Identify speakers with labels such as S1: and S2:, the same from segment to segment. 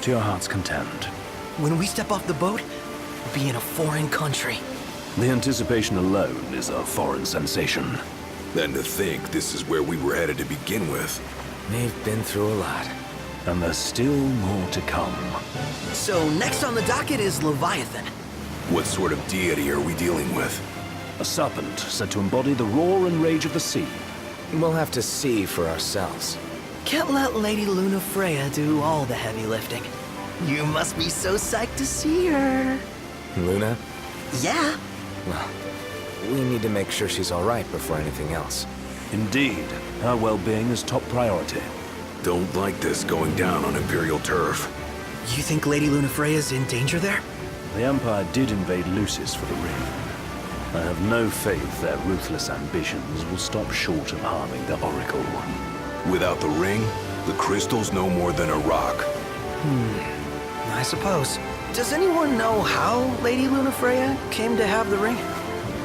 S1: to your heart's content.
S2: When we step off the boat, we'll be in a foreign country.
S1: The anticipation alone is a foreign sensation.
S3: Then to think this is where we were headed to begin with.
S4: We've been through a lot.
S1: And there's still more to come.
S2: So next on the docket is Leviathan.
S3: What sort of deity are we dealing with?
S1: A serpent said to embody the roar and rage of the sea.
S4: We'll have to see for ourselves.
S2: Can't let Lady Luna Freya do all the heavy lifting. You must be so psyched to see her.
S4: Luna?
S2: Yeah.
S4: Well, we need to make sure she's all right before anything else.
S1: Indeed, her well-being is top priority.
S3: Don't like this going down on Imperial turf.
S2: You think Lady Luna Freya's in danger there?
S1: The Empire did invade Lucis for the ring. I have no faith their ruthless ambitions will stop short of harming the Oracle.
S3: Without the ring, the crystal's no more than a rock.
S2: I suppose. Does anyone know how Lady Luna Freya came to have the ring?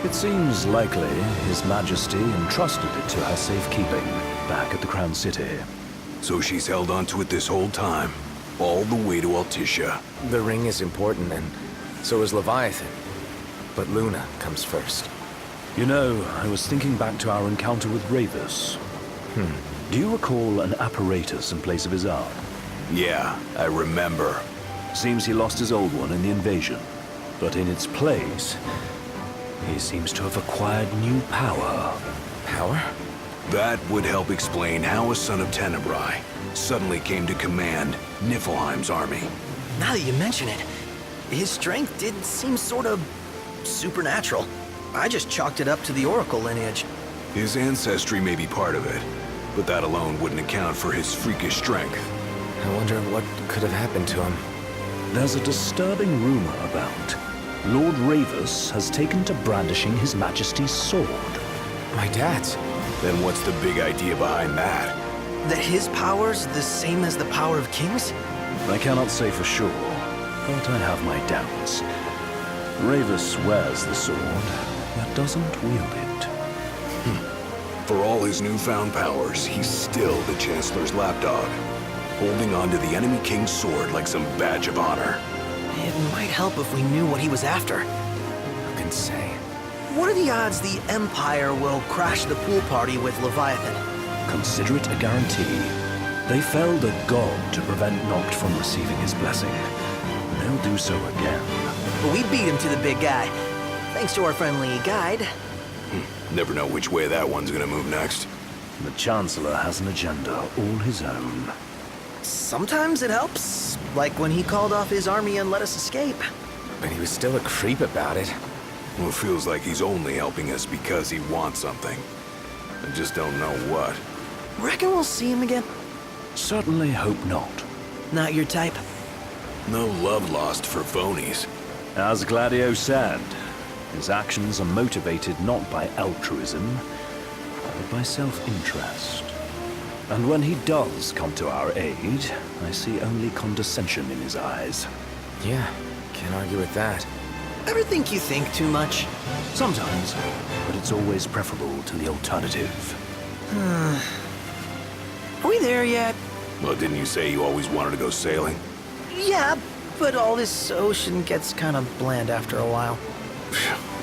S1: It seems likely His Majesty entrusted it to her safekeeping back at the Crown City.
S3: So she's held onto it this whole time, all the way to Altissia.
S4: The ring is important, and so is Leviathan. But Luna comes first.
S1: You know, I was thinking back to our encounter with Ravus. Do you recall an apparatus in place of his arm?
S3: Yeah, I remember.
S1: Seems he lost his old one in the invasion. But in its place, he seems to have acquired new power.
S4: Power?
S3: That would help explain how a son of Tenebrae suddenly came to command Niflheim's army.
S2: Now that you mention it, his strength did seem sort of supernatural. I just chalked it up to the Oracle lineage.
S3: His ancestry may be part of it, but that alone wouldn't account for his freakish strength.
S4: I wonder what could have happened to him.
S1: There's a disturbing rumor about Lord Ravus has taken to brandishing His Majesty's sword.
S4: My dad's.
S3: Then what's the big idea behind that?
S2: That his power's the same as the power of kings?
S1: I cannot say for sure, but I have my doubts. Ravus wears the sword, but doesn't wield it.
S3: For all his newfound powers, he's still the Chancellor's lapdog, holding on to the enemy king's sword like some badge of honor.
S2: It might help if we knew what he was after.
S4: Who can say?
S2: What are the odds the Empire will crash the pool party with Leviathan?
S1: Consider it a guarantee. They felled a god to prevent Noct from receiving his blessing. They'll do so again.
S2: But we beat him to the big guy, thanks to our friendly guide.
S3: Never know which way that one's gonna move next.
S1: The Chancellor has an agenda all his own.
S2: Sometimes it helps, like when he called off his army and let us escape.
S4: But he was still a creep about it.
S3: Well, it feels like he's only helping us because he wants something. I just don't know what.
S2: Reckon we'll see him again?
S1: Certainly hope not.
S2: Not your type?
S3: No love lost for phonies.
S1: As Gladio said, his actions are motivated not by altruism, but by self-interest. And when he does come to our aid, I see only condescension in his eyes.
S4: Yeah, can't argue with that.
S2: Ever think you think too much?
S1: Sometimes, but it's always preferable to the alternative.
S2: Are we there yet?
S3: Well, didn't you say you always wanted to go sailing?
S2: Yeah, but all this ocean gets kind of bland after a while.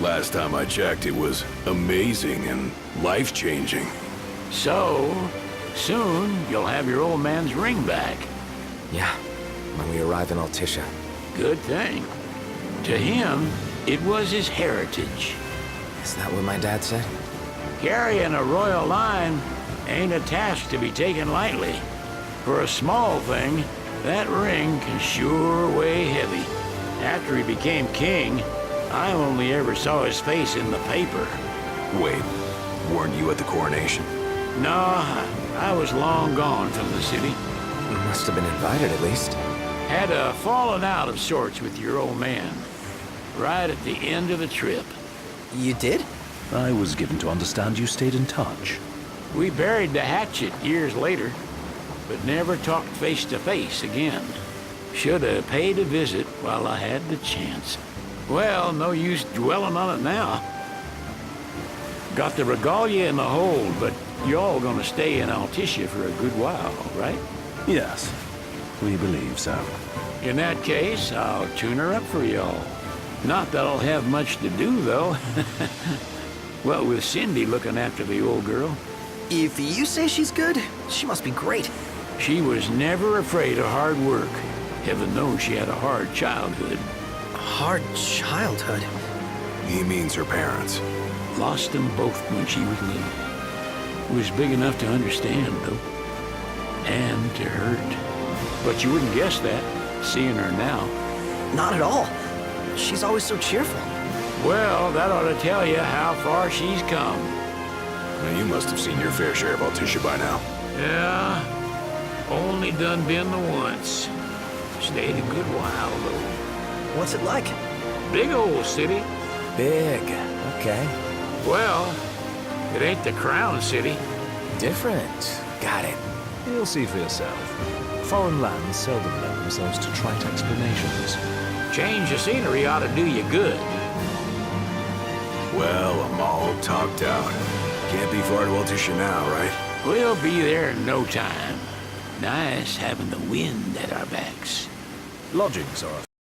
S3: Last time I checked, it was amazing and life-changing.
S5: So, soon you'll have your old man's ring back.
S4: Yeah, when we arrive in Altissia.
S5: Good thing. To him, it was his heritage.
S4: Is that what my dad said?
S5: Carrying a royal line ain't a task to be taken lightly. For a small thing, that ring can sure weigh heavy. After he became king, I only ever saw his face in the paper.
S3: Wait, weren't you at the coronation?
S5: No, I was long gone from the city.
S4: You must have been invited at least.
S5: Had a falling out of sorts with your old man. Right at the end of the trip.
S2: You did?
S1: I was given to understand you stayed in touch.
S5: We buried the hatchet years later, but never talked face to face again. Should have paid a visit while I had the chance. Well, no use dwelling on it now. Got the regalia in the hold, but y'all gonna stay in Altissia for a good while, right?
S1: Yes. We believe so.
S5: In that case, I'll tune her up for y'all. Not that I'll have much to do, though. Well, with Cindy looking after the old girl.
S2: If you say she's good, she must be great.
S5: She was never afraid of hard work. Heaven knows she had a hard childhood.
S2: Hard childhood.
S3: He means her parents.
S5: Lost them both when she was little. Was big enough to understand, though. And to hurt. But you wouldn't guess that, seeing her now.
S2: Not at all. She's always so cheerful.
S5: Well, that ought to tell you how far she's come.
S3: Now, you must have seen your fair share of Altitia by now.
S5: Yeah, only done been the once. Stayed a good while, though.
S2: What's it like?
S5: Big old city.
S4: Big. Okay.
S5: Well, it ain't the Crown City.
S4: Different. Got it.
S1: You'll see for yourself. Foreign lands seldom lend themselves to trite explanations.
S5: Change of scenery ought to do you good.
S3: Well, I'm all talked out. Can't be far to Altitia now, right?
S5: We'll be there in no time. Nice having the wind at our backs.
S1: Lodgings are a